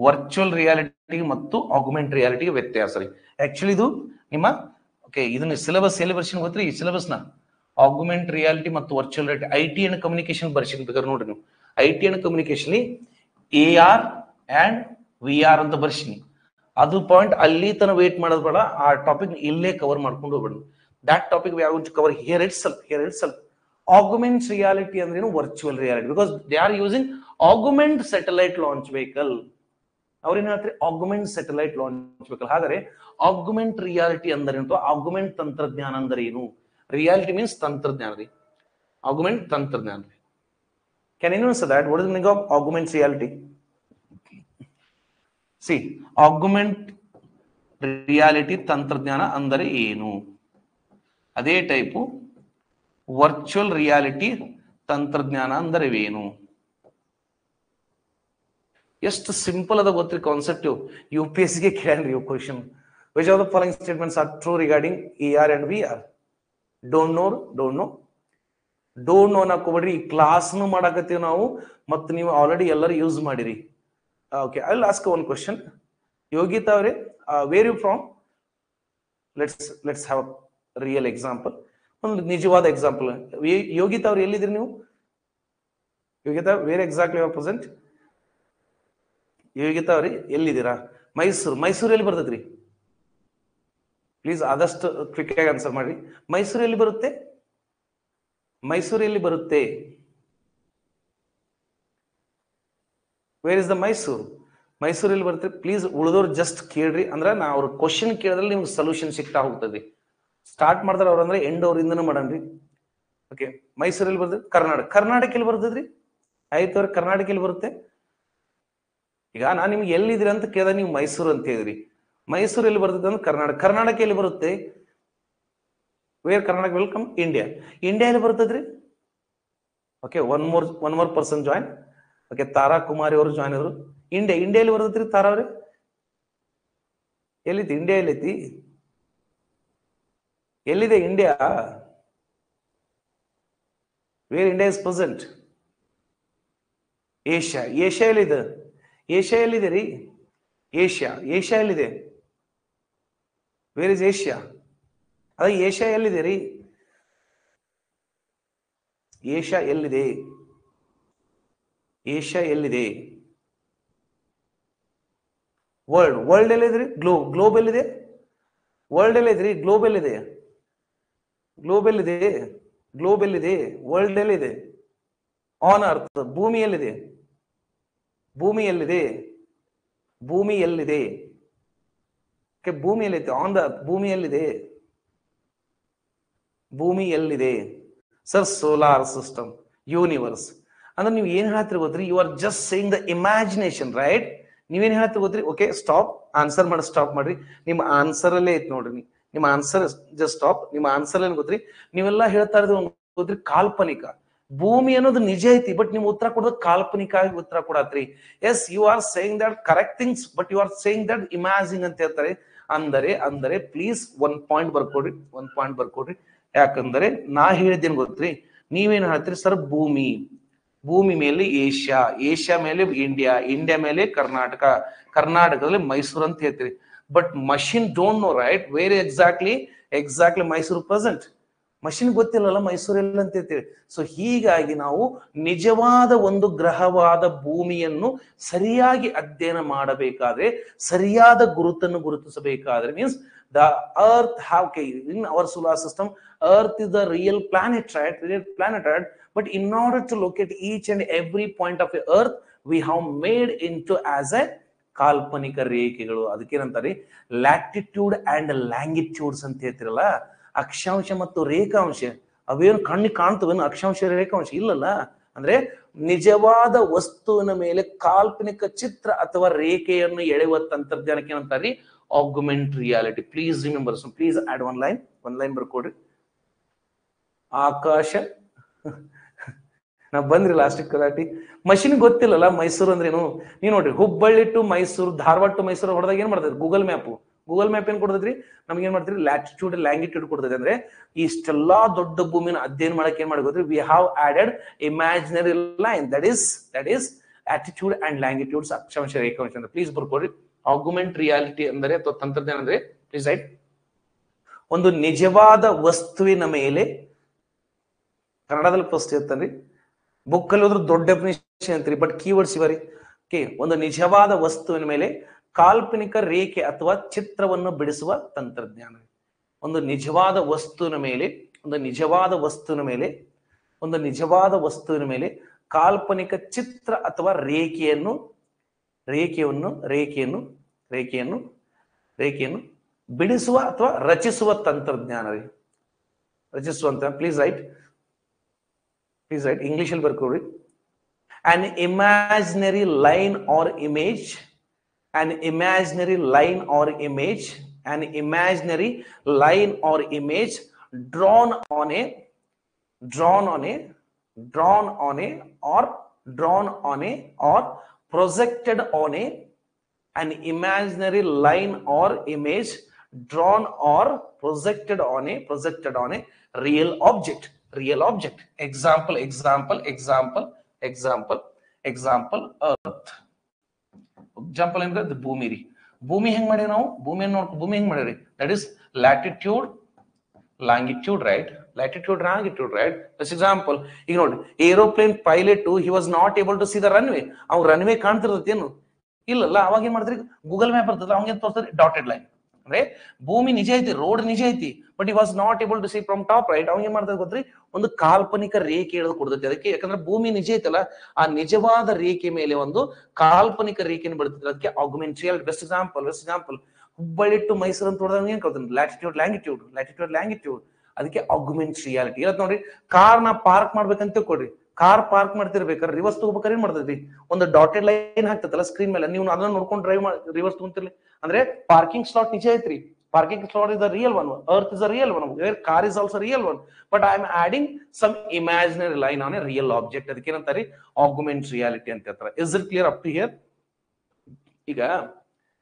ವರ್ಚುವಲ್ ರಿಯಾಲಿಟಿ ಮತ್ತು ಆಗುಮೆಂಟ್ ರಿಯಾಲಿಟಿಗೆ ವ್ಯತ್ಯಾಸ ರೀ. ಆಕ್ಚುಲಿ ಇದು ನಿಮ್ಮ ಓಕೆ, ಇದನ್ನ ಸಿಲೆಬಸ್ ಎಲ್ಲಿ ಬರ್ಸಿನ ಗೊತ್ತ್ರಿ? ಈ ಸಿಲೆಬಸ್ ನ ಆಗುಮೆಂಟ್ ರಿಯಾಲಿಟಿ ಮತ್ತು virtual reality IT and communication ಬರ್ಸಿನ್ ಬೇಕಾದ್ರೆ ನೋಡ್ರಿ ನೀವು. IT and communication AR and VR ಅಂತ ಬರ್ಸಿನಿ. ಅದು ಪಾಯಿಂಟ್ ಅಲ್ಲಿ ತನ ವೇಟ್ ಮಾಡೋದು ಬೇಡ, ಆ ಟಾಪಿಕ್ ಇಲ್ಲೇ ಕವರ್ ಮಾಡ್ಕೊಂಡು ಹೋಗ್ಬೇಡ. That topic we are going to cover here itself. Augment reality ಅಂದ್ರೆ ಏನು? Virtual reality, because they are using augment satellite launch vehicle. ಅವ್ರೇನ್ ಹೇಳ್ತಾರೆ? Augment satellite launch vehicle. ಹಾಗಾದ್ರೆ ಆಗುಮೆಂಟ್ ರಿಯಾಲಿಟಿ ಅಂದ್ರೆ ಏನು? ಆಗುಮೆಂಟ್ ತಂತ್ರಜ್ಞಾನ ಅಂದ್ರೆ ಏನು? ರಿಯಾಲಿಟಿ ಮೀನ್ಸ್ ತಂತ್ರಜ್ಞಾನ ರೀ, ಆಗುಮೆಂಟ್ ತಂತ್ರಜ್ಞಾನ ರೀ. Can anyone say that what is the meaning of augment reality? See, augment reality ತಂತ್ರಜ್ಞಾನ ಅಂದರೆ ಏನು? ಅದೇ ಟೈಪು ವರ್ಚುವಲ್ ರಿಯಾಲಿಟಿ ತಂತ್ರಜ್ಞಾನ ಅಂದರೆ ಏನು? ಎಷ್ಟು ಸಿಂಪಲ್ ಅದ ಗೊತ್ತ್ರಿ ಕಾನ್ಸೆಪ್ಟ್. UPSC ಗೆ ಕೇಳ್ರಿ question. Which of the following statements are true regarding AR and VR? Don't know ನಾಕೋಬೇಡ್ರಿ. ಈ ಕ್ಲಾಸ್ನು ಮಾಡಾಕತ್ತೀವಿ ನಾವು, ಮತ್ತು ನೀವು ಆಲ್ರೆಡಿ ಎಲ್ಲರೂ ಯೂಸ್ ಮಾಡಿರಿ. Okay, I will ask one question. Yogita ಅವರೇ, where you from? Let's have real example, ಒಂದು ನಿಜವಾದ ಎಕ್ಸಾಂಪಲ್. ಯೋಗಿತಾ ಅವ್ರು ಎಲ್ಲಿದ್ದೀರಿ ನೀವು? Yogita, where exactly are present? Yogita ಅವ್ರಿ ಎಲ್ಲಿದ್ದೀರಾ? ಮೈಸೂರು ಎಲ್ಲಿ ಬರ್ತೈತ್ರಿ? ಪ್ಲೀಸ್ ಆದಷ್ಟು ಕ್ವಿಕ್ ಆಗಿ ಆನ್ಸರ್ ಮಾಡಿ. ಮೈಸೂರು ಎಲ್ಲಿ ಬರುತ್ತೆ? ವೇರ್ ಇಸ್ ದ ಮೈಸೂರು ಎಲ್ಲಿ ಬರುತ್ತೆ? ಪ್ಲೀಸ್ ಉಳಿದವ್ರು ಜಸ್ಟ್ ಕೇಳ್ರಿ, ಅಂದ್ರೆ ನಾ ಅವ್ರ ಕ್ವಶನ್ ಕೇಳಿದ್ರೆ ನಿಮ್ಗೆ ಸೊಲ್ಯೂಷನ್ ಸಿಗ್ತಾ ಹೋಗ್ತದೆ. ಸ್ಟಾರ್ಟ್ ಮಾಡಿದ್ರೆ ಅವ್ರಂದ್ರೆ ಎಂಡ್ ಅವ್ರಿಂದನೂ ಮಾಡನ್ರಿ. ಓಕೆ, ಮೈಸೂರಲ್ಲಿ ಬರ್ತದೆ. ಕರ್ನಾಟಕ ಎಲ್ಲಿ ಬರ್ತದ್ರಿ? ಆಯ್ತು ಅವ್ರ ಕರ್ನಾಟಕ ಎಲ್ಲಿ ಬರುತ್ತೆ? ಈಗ ನಾನ್ ನಿಮ್ಗೆ ಎಲ್ಲಿದ್ದೀರಿ ಅಂತ ಕೇಳಿದ್ರೆ ನೀವು ಮೈಸೂರು ಅಂತ ಹೇಳಿದ್ರಿ. ಮೈಸೂರು ಎಲ್ಲಿ ಬರ್ತದೆ ಅಂದ್ರೆ ಕರ್ನಾಟಕ ಎಲ್ಲಿ ಬರುತ್ತೆ? Where Karnataka welcome India. India ಎಲ್ಲಿ ಬರ್ತದ್ರಿ? Okay, one more person join. Okay, Tara Kumari ಅವರು ಜಾಯ್ನ್ ಆದ್ರು. ಇಂಡಿಯಾ ಎಲ್ಲಿ ಬರ್ತದ್ರಿ ತಾರಾ ಅವ್ರಿ? ಎಲ್ಲಿತಿ ಇಂಡಿಯಾ? ಎಲ್ಲೈತಿ? ಎಲ್ಲಿದೆ India? Where India is present? Asia. ಎಲ್ಲಿದೆ? ಎಲ್ಲಿದೆ ರೀ? ಏಷ್ಯಾ ಎಲ್ಲಿದೆ? Where is Asia? ಅದ ಏಷ್ಯಾ ಎಲ್ಲಿದೆ ರೀ? ಏಷ್ಯಾ ಎಲ್ಲಿದೆ? ವರ್ಲ್ಡ್ ಎಲ್ಲಿದ್ರಿ? ಗ್ಲೋಬ್ ಎಲ್ಲಿದೆ? ವರ್ಲ್ಡ್ ಎಲ್ಲಿದ್ರಿ? ಗ್ಲೋಬ್ ಎಲ್ಲಿದೆ? ವರ್ಲ್ಡ್ ಎಲ್ಲಿದೆ? On earth. ಭೂಮಿ ಎಲ್ಲಿದೆ? ಭೂಮಿ ಎಲ್ಲಿದೆ? ಆನ್ ದ ಭೂಮಿ ಎಲ್ಲಿದೆ? Sir, solar system, universe. ಅಂದ್ರೆ ನೀವು ಏನ್ ಹೇಳ್ತೀರಿ ಗೊತ್ತ್ರಿ? You are just saying the imagination, right? ನೀವೇನ್ ಹೇಳ್ತೀರಿ ಗೊತ್ತ್ರಿ? Okay, stop. ಆನ್ಸರ್ ಮಾಡಿ ಸ್ಟಾಪ್ ಮಾಡ್ರಿ. ನಿಮ್ಮ ಆನ್ಸರ್ ಅಲ್ಲೇ ಐತಿ ನೋಡ್ರಿ. ನಿಮ್ಮ ಆನ್ಸರ್ ಜಸ್ಟ್ ಸ್ಟಾಪ್. ನಿಮ್ಮ ಆನ್ಸರ್ ಏನ್ ಗೊತ್ತ್ರಿ? ನೀವೆಲ್ಲ ಹೇಳ್ತಾ ಇರೋದು ಗೊತ್ತ್ರಿ ಕಾಲ್ಪನಿಕ. ಭೂಮಿ ಅನ್ನೋದು ನಿಜ ಐತಿ, ಬಟ್ ನೀವು ಉತ್ತರ ಕೊಡೋದು ಕಾಲ್ಪನಿಕ ಆಗಿ ಉತ್ತರ ಕೊಡತ್ರಿ. Yes, you are saying that correct things, but you are saying that imagine ಅಂತ ಹೇಳ್ತಾರೆ. ಅಂದರೆ ಪ್ಲೀಸ್ ಒಂದ್ ಪಾಯಿಂಟ್ ಬರ್ಕೊಡ್ರಿ. ಯಾಕಂದ್ರೆ ನಾ ಹೇಳಿದ್ದೇನು ಗೊತ್ತ್ರಿ? ನೀವೇನ್ ಹೇಳ್ತೀರಿ? ಸರ್, ಭೂಮಿ ಮೇಲೆ ಏಷ್ಯಾ ಮೇಲೆ ಇಂಡಿಯಾ ಮೇಲೆ ಕರ್ನಾಟಕದಲ್ಲಿ ಮೈಸೂರು ಅಂತ ಹೇಳ್ತೀರಿ. But machine don't know, right? Where exactly Mysuru present. Machine ಗೊತ್ತಿಲ್ಲಲ್ಲ ಮೈಸೂರು ಎಲ್ಲ ಅಂತ ಹೇಳ್ತೀವಿ. ಸೊ ಹೀಗಾಗಿ ನಾವು ನಿಜವಾದ ಒಂದು ಗ್ರಹವಾದ ಭೂಮಿಯನ್ನು ಸರಿಯಾಗಿ ಅಧ್ಯಯನ ಮಾಡಬೇಕಾದ್ರೆ, ಸರಿಯಾದ ಗುರುತಿಸಬೇಕಾದ್ರೆ, means the earth in our solar system, earth is the real planet, right? But in order to locate each and every point of the earth, we have made into as a ಕಾಲ್ಪನಿಕ ರೇಖೆಗಳು. ಅದಕ್ಕೇನಂತಾರೆ? Latitude and ಲ್ಯಾಂಗಿಟ್ಯೂಡ್ಸ್ ಅಂತ ಹೇಳ್ತಿರಲ್ಲ. ಅಕ್ಷಾಂಶ ಮತ್ತು ರೇಖಾಂಶ ಅವೇನು ಕಣ್ಣಿಗೆ ಕಾಣ್ತವೇನು? ಅಕ್ಷಾಂಶ ರೇಖಾಂಶ ಇಲ್ಲಲ್ಲ. ಅಂದ್ರೆ ನಿಜವಾದ ವಸ್ತುವಿನ ಮೇಲೆ ಕಾಲ್ಪನಿಕ ಚಿತ್ರ ಅಥವಾ ರೇಖೆಯನ್ನು ಎಳೆಯುವ ತಂತ್ರಜ್ಞಾನಕ್ಕೆ ಏನಂತಾರೆ? Augment reality. Please remember, please add one line ಬರ್ಕೊಡ್ರಿ. ಆಕಾಶ ನಾವ್ ಬಂದ್ರಿ ಲಾಸ್ಟಿಕ್ ಕಲಾಟಿ. ಮಷಿನ್ ಗೊತ್ತಿಲ್ಲಲ್ಲ ಮೈಸೂರು ಅಂದ್ರೇನು? ನೀವು ನೋಡ್ರಿ, ಹುಬ್ಬಳ್ಳಿ ಟು ಮೈಸೂರು, ಧಾರವಾಡ ಟು ಮೈಸೂರು ಹೊಡೆದಾಗ ಏನ್ ಮಾಡ್ತದೆ? ಗೂಗಲ್ ಮ್ಯಾಪ್ ಏನ್ ಕೊಡ್ತದ್ರಿ? ನಮ್ಗೆ ಏನ್ ಮಾಡ್ತೀರಿ? ಲ್ಯಾಟಿಟ್ಯೂಡ್ ಲ್ಯಾಂಗಿಟ್ಯೂಡ್ ಕೊಡ್ತದೆ. ಅಂದ್ರೆ ಇಷ್ಟೆಲ್ಲಾ ದೊಡ್ಡ ಭೂಮಿನ ಅಧ್ಯಯನ ಮಾಡಕ್ಕೆ ಏನ್ ಮಾಡ್ಬೋದ್ರಿ? We have added imaginary line, that is attitude and longitudes, ಅಕ್ಷಾಂಶ ರೇಖಾಂಶ ಅಂತ. ಪ್ಲೀಸ್ ಬರ್ಕೊಡ್ರಿ. ಆಗ್ಯುಮೆಂಟ್ ರಿಯಾಲಿಟಿ ಅಂದ್ರೆ ಅಥವಾ ತಂತ್ರಜ್ಞಾನ ಅಂದ್ರೆ, ಪ್ಲೀಸ್ ರೈಟ್. ಒಂದು ನಿಜವಾದ ವಸ್ತುವಿನ ಮೇಲೆ, ಕನ್ನಡದಲ್ಲಿ ಫಸ್ಟ್ ಇರ್ತಾನ್ರಿ, ಬುಕ್ ಅಲ್ಲಿ ಹೋದ್ರೆ ದೊಡ್ಡ ಡೆಫಿನಿಷನ್ ಅಂತೀರಿ, ಬಟ್ ಕೀವರ್ಡ್ಸ್ ಇವರಿ. ಓಕೆ, ಒಂದು ನಿಜವಾದ ವಸ್ತುವಿನ ಮೇಲೆ ಕಾಲ್ಪನಿಕ ರೇಖೆ ಅಥವಾ ಚಿತ್ರವನ್ನು ಬಿಡಿಸುವ ತಂತ್ರಜ್ಞಾನ. ಒಂದು ನಿಜವಾದ ವಸ್ತುವಿನ ಮೇಲೆ ಕಾಲ್ಪನಿಕ ಚಿತ್ರ ಅಥವಾ ರೇಖೆಯನ್ನು ಬಿಡಿಸುವ ಅಥವಾ ರಚಿಸುವ ತಂತ್ರಜ್ಞಾನ ರೀ. ರಚಿಸುವಂತ. Please right. ಇಂಗ್ಲಿಷ್ ಅಲ್ಲಿ ಬರ್ಕೊಡ್ರಿ. an imaginary line or image drawn on or projected on an imaginary line or image drawn or projected on a real object. Example, earth. Example ಅಂದ್ರೆ ಭೂಮಿ ರೀ. ಭೂಮಿ ಹೆಂಗ್ ಮಾಡಿ ನಾವು? ಭೂಮಿ ಹೆಂಗ್ ಮಾಡಿರಿ? That is latitude longitude, right? Latitude longitude, right? For example, ಈಗ ನೋಡಿ, aeroplane pilot he was not able to see the runway. ಅವ್ನು ರನ್ವೇ ಕಾಣ್ತಿರ್ತೇನು? ಇಲ್ಲಲ್ಲ. ಅವಾಗ ಏನ್ ಮಾಡ್ತೀರಿ? ಗೂಗಲ್ ಮ್ಯಾಪ್ ಬರ್ತದೆ, ಅವಾಗ ಏನ್ ತೋರಿಸ್ತಾರೆ? Dotted line. ಅಂದ್ರೆ ಭೂಮಿ ನಿಜ ಐತಿ, ರೋಡ್ ನಿಜ ಐತಿ, ಬಟ್ ಈ was not able to see from top, right? ಅವಾಗ ಏನ್ ಮಾಡ್ತಾರೆ ಗೊತ್ತ್ರಿ? ಒಂದು ಕಾಲ್ಪನಿಕ ರೇಖೆ ಎಳೆದು ಕೊಡ್ತೈತಿ ಅದಕ್ಕೆ. ಯಾಕಂದ್ರೆ ಭೂಮಿ ನಿಜ ಐತಲ್ಲ, ಆ ನಿಜವಾದ ರೇಖೆ ಮೇಲೆ ಒಂದು ಕಾಲ್ಪನಿಕ ರೇಖೆಯನ್ನು ಬಿಡ್ತದೆ. ಅದಕ್ಕೆ augment reality. Best example Hubballi to Mysuru ಅಂತ ಹೊಡೆದಾಗ ಏನ್ ಕಲ್ತೀನಿ? Latitude longitude. ಅದಕ್ಕೆ ಆಗ್ಯುಮೆಂಟ್ ರಿಯಾಲಿಟಿ. ಇವತ್ತು ನೋಡ್ರಿ, ಕಾರ್ ನಾ ಪಾರ್ಕ್ ಮಾಡ್ಬೇಕಂತ ಕೊಡ್ರಿ. ಕಾರ್ ಪಾರ್ಕ್ ಮಾಡ್ತಿರ್ಬೇಕಾದ್ರೆ ರಿವರ್ಸ್ ತಗೋಬೇಕಾದ್ರೆ ಏನ್ ಮಾಡ್ತೈತಿ? ಒಂದು ಡಾಟೆಡ್ ಲೈನ್ ಹಾಕ್ತೈತಲ್ಲ ಸ್ಕ್ರೀನ್ ಮೇಲೆ, ನೀವು ಅದನ್ನ ನೋಡ್ಕೊಂಡು ರಿವರ್ಸ್ ತಗೊಂತಿರ್ಲಿ. ಅಂದ್ರೆ ಪಾರ್ಕಿಂಗ್ ಸ್ಲಾಟ್ ನಿಜ ಐತ್ರಿ, Parking slot is the real one. Earth is a real one. Where car is also real one. But I am adding some imaginary line on a real object. ಅದಕ್ಕೆ ಏನಂತಾರೆ augment reality ಅಂತ ಹೇಳ್ತಾರೆ. Is it clear up to here? ಈಗ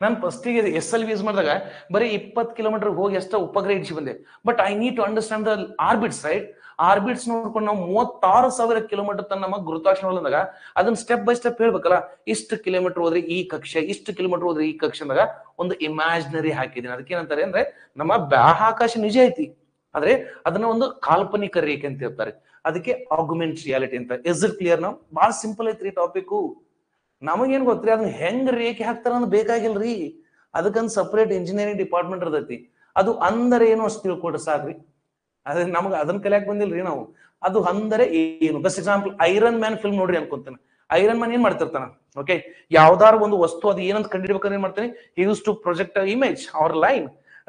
ನಾನು ಫಸ್ಟಿಗೆ S L we use ಮಾಡಿದಾಗ ಬರೀ 20 kilometre ಹೋಗಿ ಅಷ್ಟ ಉಪಗ್ರಹ ಇಡಿಸಿ ಬಂದೆ. But I need to understand the orbits, right? Orbits ನೋಡ್ಕೊಂಡು ನಾವು 36,000 ಕಿಲೋಮೀಟರ್ ತನ್ನ ನಮ್ಮ ಗುರುತ್ವಾಕರ್ಷಣೆ ಬಂದಾಗ ಅದನ್ನ ಸ್ಟೆಪ್ ಬೈ ಸ್ಟೆಪ್ ಹೇಳ್ಬೇಕಲ್ಲ. ಇಷ್ಟು ಕಿಲೋಮೀಟರ್ ಹೋದ್ರೆ ಈ ಕಕ್ಷೆ, ಇಷ್ಟು ಕಿಲೋಮೀಟರ್ ಹೋದ್ರೆ ಈ ಕಕ್ಷೆ ಅಂದಾಗ ಒಂದು ಇಮ್ಯಾಜಿನರಿ ಹಾಕಿದ್ದೀನಿ. ಅದಕ್ಕೆ ಏನಂತಾರೆ ಅಂದ್ರೆ ನಮ್ಮ ಬಾಹ್ಯಾಕಾಶ ನಿಜ ಐತಿ, ಆದ್ರೆ ಅದನ್ನ ಒಂದು ಕಾಲ್ಪನಿಕ ರೇಖೆ ಅಂತ ಹೇಳ್ತಾರೆ. ಅದಕ್ಕೆ ಆಗ್ಮೆಂಟ್ ರಿಯಾಲಿಟಿ ಅಂತ. Is it clear? ನಾವು ಬಹಳ ಸಿಂಪಲ್ ಐತ್ರಿ ಟಾಪಿಕ್. ನಮಗೇನ್ ಗೊತ್ತ್ರಿ ಅದನ್ನ ಹೆಂಗ್ ರೇಖೆ ಹಾಕ್ತಾರ ಅಂತ ಬೇಕಾಗಿಲ್ರಿ. ಅದಕ್ಕಂದ್ ಸಪರೇಟ್ ಇಂಜಿನಿಯರಿಂಗ್ ಡಿಪಾರ್ಟ್ಮೆಂಟ್ ಇರ್ತೈತಿ. ಅದು ಅಂದರೆ ಏನು ಅಷ್ಟು ತಿಳ್ಕೊಟ್ರೆ ಸಾಕ್ರಿ. ಅದೇ ನಮ್ಗೆ ಅದನ್ನ ಕಲಿಯಾಕ್ ಬಂದಿಲ್ರಿ ನಾವು. ಅದು ಅಂದರೆ ಏನು? Best example iron man film ನೋಡ್ರಿ ಅನ್ಕೊಂತಾನೆ. ಐರನ್ ಮ್ಯಾನ್ ಏನ್ ಮಾಡ್ತಿರ್ತಾನ? ಓಕೆ, ಯಾವ್ದಾರ ಒಂದು ವಸ್ತು ಅದು ಏನಂತ ಕಂಡಿಡ್ಬೇಕಂದ್ರೆ ಏನ್ ಮಾಡ್ತಾನೆ, ಯೂಸ್ ಟು ಪ್ರೊಜೆಕ್ಟ್ ಇಮೇಜ್ ಅವರ್ ಲೈನ್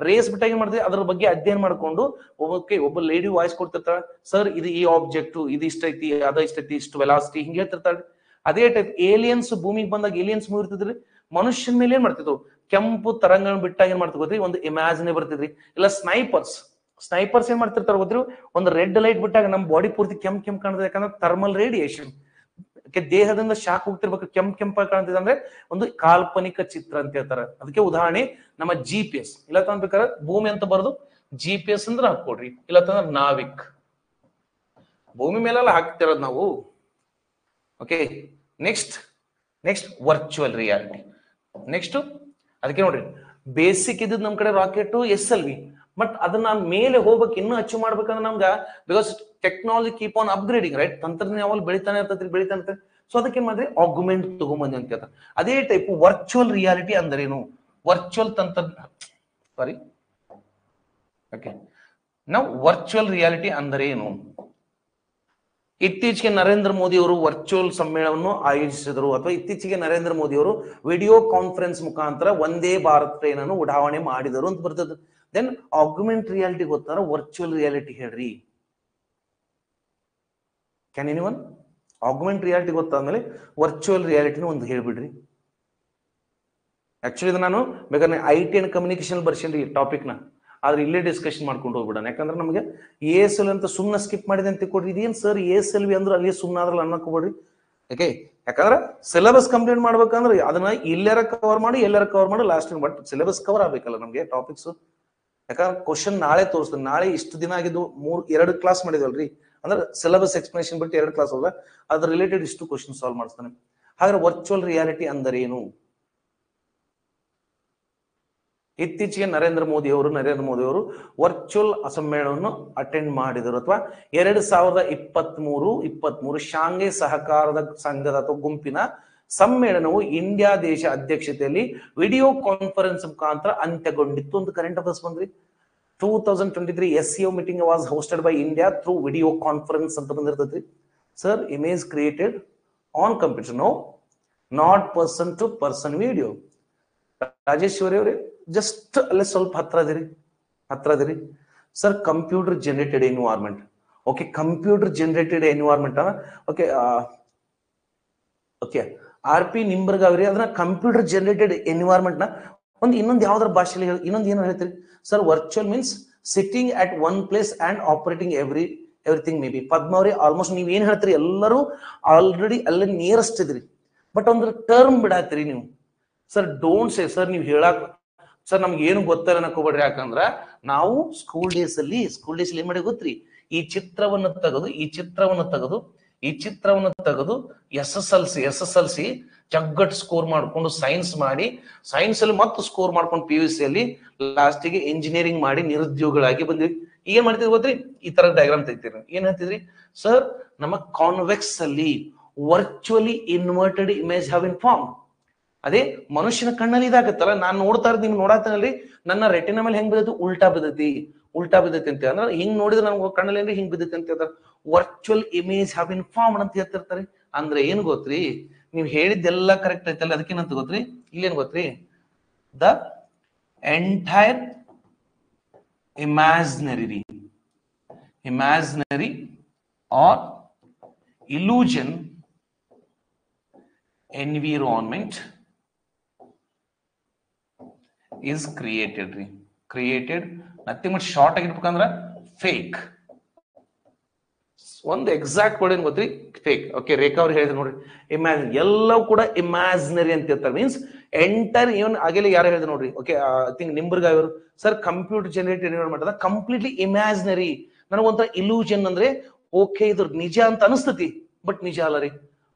ರೇಸ್ ಬಿಟ್ಟಾಗ ಏನ್ ಮಾಡ್ತೀವಿ, ಅದ್ರ ಬಗ್ಗೆ ಅಧ್ಯಯನ ಮಾಡ್ಕೊಂಡು ಒಬ್ಬ ಲೇಡಿ ವಾಯ್ಸ್ ಕೊಡ್ತಿರ್ತಾಳೆ, ಸರ್ ಇದು ಈ ಆಬ್ಜೆಕ್ಟ್, ಇದು ಇಷ್ಟ ಐತಿ, ಅದ ಇಷ್ಟ ಐತಿ, ಇಷ್ಟು ವೆಲಾಸಿಟಿ, ಹಿಂಗೆ ಹೇಳ್ತಿರ್ತಾಳೆ. ಅದೇ ಟೈಪ್ ಏಲಿಯನ್ಸ್ ಭೂಮಿಗೆ ಬಂದಾಗ ಏಲಿಯನ್ಸ್ ಮೂವ್ ಇರ್ತಿದ್ರಿ, ಮನುಷ್ಯನ ಮೇಲೆ ಏನ್ ಮಾಡ್ತಿದ್ವು, ಕೆಂಪು ತರಂಗ ಬಿಟ್ಟಾಗ ಏನ್ ಮಾಡ್ತಿದ್ರಿ, ಒಂದು ಇಮ್ಯಾಜಿನೇ ಬರ್ತಿದ್ರಿ. ಇಲ್ಲ ಸ್ನೈಪರ್ಸ್ ಏನ್ ಮಾಡ್ತಿರ್ತಾರ ಗೊತ್ತಿರು, ಒಂದು ರೆಡ್ ಲೈಟ್ ಬಿಟ್ಟಾಗ ನಮ್ ಬಾಡಿ ಪೂರ್ತಿ ಕೆಂಪ್ ಕಾಣ್ತದೆ. ಯಾಕಂದ್ರೆ ಥರ್ಮಲ್ ರೇಡಿಯೇಷನ್, ದೇಹದಿಂದ ಶಾಕ್ ಹೋಗ್ತಿರ್ಬೇಕು, ಕೆಂಪ ಕಾಣ್ತಿದೆ ಅಂದ್ರೆ ಒಂದು ಕಾಲ್ಪನಿಕ ಚಿತ್ರ ಅಂತ ಹೇಳ್ತಾರೆ. ಅದಕ್ಕೆ ಉದಾಹರಣೆ ನಮ್ಮ GPS. ಇಲ್ಲ ತಂದ್ಬೇಕಾದ್ರೆ ಭೂಮಿ ಅಂತ ಬರೋದು GPS ಅಂದ್ರೆ ಹಾಕೊಡ್ರಿ, ಇಲ್ಲ ತಂದ್ರೆ ನಾವಿಕ್. ಭೂಮಿ ಮೇಲೆಲ್ಲ ಹಾಕ್ತಿರೋದು ನಾವು. Okay, next virtual reality. Next ಅದಕ್ಕೆ ನೋಡ್ರಿ, ಬೇಸಿಕ್ ಇದ್ದು ನಮ್ ಕಡೆ ರಾಕೆಟ್ SLV. ಬಟ್ ಅದನ್ನ ಮೇಲೆ ಹೋಗ್ಬೇಕು, ಇನ್ನೂ ಅಚೀವ್ ಮಾಡ್ಬೇಕಂದ್ರೆ ನಮ್ಗೆ, because technology keep on upgrading, right? ತಂತ್ರಜ್ಞಾನ ಯಾವಾಗ ಬೆಳಿತಾನೆ ಇರ್ತೈತಿ. ಸೊ ಅದಕ್ಕೆ ಮಾಡಿದ್ರೆ ಆಗ್ಮೆಂಟ್ ತಗೊಂಬಂದಿ ಅಂತ ಹೇಳ್ತಾರೆ. ಅದೇ ಟೈಪ್ ವರ್ಚುವಲ್ ರಿಯಾಲಿಟಿ ಅಂದ್ರೇನು? ವರ್ಚುವಲ್ ವರ್ಚುವಲ್ ರಿಯಾಲಿಟಿ ಅಂದ್ರೆ ಏನು? ಇತ್ತೀಚೆಗೆ ನರೇಂದ್ರ ಮೋದಿ ಅವರು ವರ್ಚುವಲ್ ಸಮ್ಮೇಳನವನ್ನು ಆಯೋಜಿಸಿದರು, ಅಥವಾ ಇತ್ತೀಚೆಗೆ ನರೇಂದ್ರ ಮೋದಿ ಅವರು ವಿಡಿಯೋ ಕಾನ್ಫರೆನ್ಸ್ ಮುಖಾಂತರ ವಂದೇ ಭಾರತ್ ಟ್ರೈನ್ ಅನ್ನು ಉಡಾವಣೆ ಮಾಡಿದರು ಅಂತ ಬರ್ತದೆ. ದೆನ್ ಆಗ್ಮೆಂಟ್ ರಿಯಾಲಿಟಿ ಗೊತ್ತಾರ, ವರ್ಚುವಲ್ ರಿಯಾಲಿಟಿ ಹೇಳ್ರಿ. Can anyone? ಆಗ್ಮೆಂಟ್ ರಿಯಾಲಿಟಿ ಗೊತ್ತಾದ್ಮೇಲೆ ವರ್ಚುವಲ್ ರಿಯಾಲಿಟಿನ ಒಂದು ಹೇಳ್ಬಿಡ್ರಿ. ಆಕ್ಚುಲಿ ಇದು ನಾನು ಬೇಕಾದ್ರೆ IT ಅಂಡ್ ಕಮ್ಯುನಿಕೇಶನ್ ಬರ್ಸೇನ್ರಿ ಟಾಪಿಕ್ ನ, ಆದ್ರೆ ಇಲ್ಲೇ ಡಿಸ್ಕಷನ್ ಮಾಡ್ಕೊಂಡು ಹೋಗ್ಬಿಡೋಣ. ಯಾಕಂದ್ರೆ ನಮಗೆ ASL ಅಂತ ಸುಮ್ಮನೆ ಸ್ಕಿಪ್ ಮಾಡಿದೆ ಅಂತ ಕೊಡ್ರಿ. ಇದೇನ್ ಸರ್ ASLV ಅಂದ್ರೆ ಅಲ್ಲಿ ಸುಮ್ಮನೆ ಆದ್ರಲ್ಲ ಅನ್ನಕೋಬೇಡ್ರಿ. ಯಾಕೆ? ಯಾಕಂದ್ರೆ ಸಿಲೆಬಸ್ ಕಂಪ್ಲೀಟ್ ಮಾಡ್ಬೇಕಂದ್ರೆ ಅದನ್ನ ಎಲ್ಲಾರ ಕವರ್ ಮಾಡಿ ಲಾಸ್ಟ್. ಬಟ್ ಸಿಲೆಬಸ್ ಕವರ್ ಆಗ್ಬೇಕಲ್ಲ ನಮ್ಗೆ ಟಾಪಿಕ್ಸ್. ಯಾಕಂದ್ರೆ ಕ್ವಶನ್ ನಾಳೆ ತೋರಿಸ್ತೀನಿ. ನಾಳೆ ಇಷ್ಟು ದಿನ ಆಗಿದ್ದು 2 ಕ್ಲಾಸ್ ಮಾಡಿದ್ವಲ್ರಿ, ಅಂದ್ರೆ ಸಿಲೆಬಸ್ ಎಕ್ಸ್ಪ್ಲನೇಷನ್ ಬಿಟ್ಟು 2 ಕ್ಲಾಸ್ ಹೋದ, ಅದ್ರ ರಿಲೇಟೆಡ್ ಇಷ್ಟು ಕ್ವಶನ್ ಸಾಲ್ವ್ ಮಾಡಿಸ್ತಾನೆ. ಹಾಗಾದ್ರೆ ವರ್ಚುವಲ್ ರಿಯಾಲಿಟಿ ಅಂದ್ರೆ ಏನು? ಇತ್ತೀಚೆಗೆ ನರೇಂದ್ರ ಮೋದಿ ಅವರು ವರ್ಚುವಲ್ ಸಮ್ಮೇಳನವನ್ನು ಅಟೆಂಡ್ ಮಾಡಿದರು, ಅಥವಾ 2023 ಶಾಂಘೈ ಸಹಕಾರದ ಸಂಘದ ಅಥವಾ ಗುಂಪಿನ ಸಮ್ಮೇಳನವು ಇಂಡಿಯಾ ದೇಶ ಅಧ್ಯಕ್ಷತೆಯಲ್ಲಿ ವಿಡಿಯೋ ಕಾನ್ಫರೆನ್ಸ್ ಮುಖಾಂತರ ಅಂತ್ಯಗೊಂಡಿತ್ತು ಅಂತ ಕರೆಂಟ್ ಅಫೇರ್ಸ್ ಬಂದ್ರಿ. 2023 SCO meeting was hosted by India through video conference ಅಂತ ಬಂದಿರ್ತೈತಿ. Sir, image created on computer, no not person to person video. Rajeshwari ಅವರೇ ಜಸ್ಟ್ ಅಲ್ಲೇ ಸ್ವಲ್ಪ ಹತ್ರ ಅದಿರಿ. Sir, computer generated environment. Okay, computer generated environment. Okay, RP Nimbarga ಅವ್ರಿ ಅದನ್ನ computer generated environment ನ ಇನ್ನೊಂದು ಯಾವ್ದಾರ ಭಾಷೆಯಲ್ಲಿ ಇನ್ನೊಂದು ಏನು ಹೇಳ್ತೀರಿ? Sir, virtual means sitting at one place and operating everything. May be Padma ಅವ್ರಿ ಆಲ್ಮೋಸ್ಟ್ ನೀವ್ ಏನ್ ಹೇಳ್ತೀರಿ ಎಲ್ಲರೂ ಆಲ್ರೆಡಿ ಅಲ್ಲೇ ನಿಯರೆಸ್ಟ್ ಇದ್ರಿ, ಬಟ್ ಒಂದು ಟರ್ಮ್ ಬಿಡಾತ್ರಿ ನೀವು. ಸರ್, ಡೋಂಟ್ ಸೇ ಸರ್, ನೀವು ಹೇಳಕ್ ಸರ್ ನಮ್ಗೆ ಏನು ಗೊತ್ತಿಲ್ಲ ಅನ್ನಕೋಬೇಡ್ರಿ. ಯಾಕಂದ್ರ ನಾವು ಸ್ಕೂಲ್ ಡೇಸ್ ಅಲ್ಲಿ ಏನ್ ಮಾಡಿ ಗೊತ್ತ್ರಿ, ಈ ಚಿತ್ರವನ್ನು ತೆಗೆದು SSLC ಜಗ್ಗಟ್ ಸ್ಕೋರ್ ಮಾಡ್ಕೊಂಡು ಸೈನ್ಸ್ ಮಾಡಿ, ಸೈನ್ಸ್ ಅಲ್ಲಿ ಮತ್ತೆ ಸ್ಕೋರ್ ಮಾಡ್ಕೊಂಡು PUC ಅಲ್ಲಿ ಲಾಸ್ಟಿಗೆ ಇಂಜಿನಿಯರಿಂಗ್ ಮಾಡಿ ನಿರುದ್ಯೋಗಿಗಳಾಗಿ ಬಂದ್ವಿ. ಏನ್ ಮಾಡ್ತಿದ್ರಿ ಗೊತ್ತ್ರಿ? ಈ ತರ ಡಯಾಗ್ರಾಮ್ ತೆಗಿತೀರಿ. ಏನ್ ಹೇಳ್ತಿದ್ರಿ? ಸರ್, ನಮ್ಮ ಕಾನ್ವೆಕ್ಸ್ ಅಲ್ಲಿ virtually inverted image have in form. ಅದೇ ಮನುಷ್ಯನ ಕಣ್ಣಲ್ಲಿ ಇದಾಗತ್ತಲ್ಲ, ನಾನ್ ನೋಡ್ತಾ ಇರೋದು ನಿಮ್ಗೆ ನೋಡತ್ತನಲ್ಲಿ ನನ್ನ ರೆಟಿನ ಮೇಲೆ ಹೆಂಗ್ ಬಿದ್ದೈತಿ, ಉಲ್ಟಾ ಬಿದ್ದೈತಿ ಅಂತ ಅಂದ್ರೆ ಹಿಂಗ್ ನೋಡಿದ್ರೆ ನಮ್ಗೆ ಕಣ್ಣಲ್ಲಿ ಏನ್ರಿ ಹಿಂಗ್ ಬಿದ್ದೈತಿ ಅಂತ ಹೇಳ್ತಾರೆ. Virtual image have in form ಅಂತ ಹೇಳ್ತಿರ್ತಾರೆ. ಅಂದ್ರೆ ಏನ್ ಗೊತ್ತ್ರಿ, ನೀವ್ ಹೇಳಿದ್ದೆಲ್ಲ ಕರೆಕ್ಟ್ ಐತಲ್ಲ, ಅದಕ್ಕೇನಂತ ಗೊತ್ತ್ರಿ, ಇಲ್ಲೇನ್ ಗೊತ್ತ್ರಿ, the entire imaginary or illusion environment is created. Created nothing but short ಆಗಿರ್ಬೇಕಂದ್ರ ಫೇಕ್. ಒಂದು ಎಕ್ಸಾಕ್ಟ್ ವರ್ಡ್ ಏನ್ ಗೊತ್ತ್ರಿ? ಫೇಕ್. ಓಕೆ, ರೇಖಾ ಅವ್ರು ಹೇಳಿದ್ರು ನೋಡ್ರಿ, ಇಮ್ಯಾಜಿನ್ ಎಲ್ಲವೂ ಕೂಡ ಇಮ್ಯಾಜಿನರಿ ಅಂತ ಇರ್ತಾರೆ. ಮೀನ್ಸ್ ಎಂಟರ್ ಇವನ್ ಆಗಲೇ ಯಾರು ಹೇಳಿದ್ರು ನೋಡ್ರಿ, ಓಕೆ ಐ ಥಿಂಕ್ ನಿಂಬರ್ಗಾಯ್ ಅವರು, sir computer generated environment completely imaginary. ನನಗೊಂಥರ ಇಲ್ಯೂಷನ್ ಅಂದ್ರೆ ಓಕೆ ಇದು ನಿಜ ಅಂತ ಅನಿಸ್ತತಿ, ಬಟ್ ನಿಜ ಅಲ್ಲ ರೀ.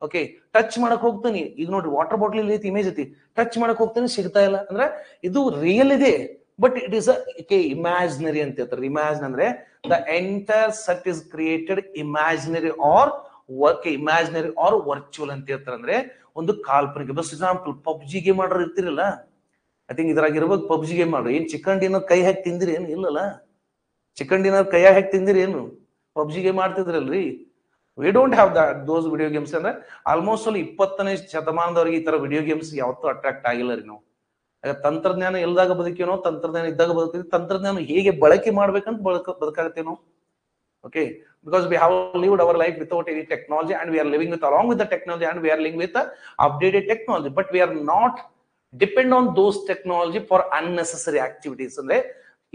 ಓಕೆ, ಟಚ್ ಮಾಡಕ್ ಹೋಗ್ತೀನಿ, ಈಗ ನೋಡ್ರಿ ವಾಟರ್ ಬಾಟಲ್ ಐತಿ, ಇಮೇಜ್ ಐತಿ, ಟಚ್ ಮಾಡಕ್ ಹೋಗ್ತೀನಿ ಸಿಗ್ತಾ ಇಲ್ಲ ಅಂದ್ರೆ ಇದು ರಿಯಲ್ ಇದೆ, ಬಟ್ ಇಟ್ ಇಸ್ ಇಮ್ಯಾಜಿನರಿ ಅಂತ ಹೇಳ್ತಾರೆ. ಇಮ್ಯಾಜಿನ್ ಅಂದ್ರೆ the entire set is created imaginary or imaginary or virtual ಅಂತ ಹೇಳ್ತಾರೆ. ಅಂದ್ರೆ ಒಂದು ಕಾಲ್ಪನಿಕ. ಬೆಸ್ಟ್ ಎಕ್ಸಾಂಪಲ್, ಪಬ್ಜಿ ಗೇಮ್ ಮಾಡೋರು ಇರ್ತಿರಲ್ಲ, ಐ ಥಿಂಕ್ ಇದ್ರಾಗ ಇರ್ಬೇಕು. ಪಬ್ಜಿ ಗೇಮ್ ಮಾಡ್ರಿ, ಏನ್ ಚಿಕನ್ ಡಿನ್ನರ್ ಕೈ ಹಾಕಿ ತಿಂದಿರಿ ಏನು? ಇಲ್ಲಲ್ಲ, ಚಿಕನ್ ಡಿನ್ನರ್ ಕೈ ಹಾಕಿ ತಿಂದಿರಿ ಏನು? ಪಬ್ಜಿ ಗೇಮ್ ಮಾಡ್ತಿದ್ರಲ್ರಿ. We don't have those video games. ಅಂದ್ರೆ ಆಲ್ಮೋಸ್ಟ್ ಅಲ್ಲಿ 20ನೇ ಶತಮಾನದವರೆಗೆ ಈ ತರ ವಿಡಿಯೋ ಗೇಮ್ಸ್ ಯಾವತ್ತೂ ಅಟ್ರಾಕ್ಟ್ ಆಗಿಲ್ಲ ರೀ ನಾವು. ತಂತ್ರಜ್ಞಾನ ಇಲ್ದಾಗ ಬದುಕೇನೋ, ತಂತ್ರಜ್ಞಾನ ಇದ್ದಾಗ ಬದುಕ್ತೀವಿ. ತಂತ್ರಜ್ಞಾನ ಹೇಗೆ ಬಳಕೆ ಮಾಡ್ಬೇಕಂತ ಬದುಕಾಗತ್ತೇನೋ. Okay, because we have lived our life without any technology and we are living with along with the technology and we are living with the updated technology, but we are not depend on those technology for unnecessary activities. ಅಂದ್ರೆ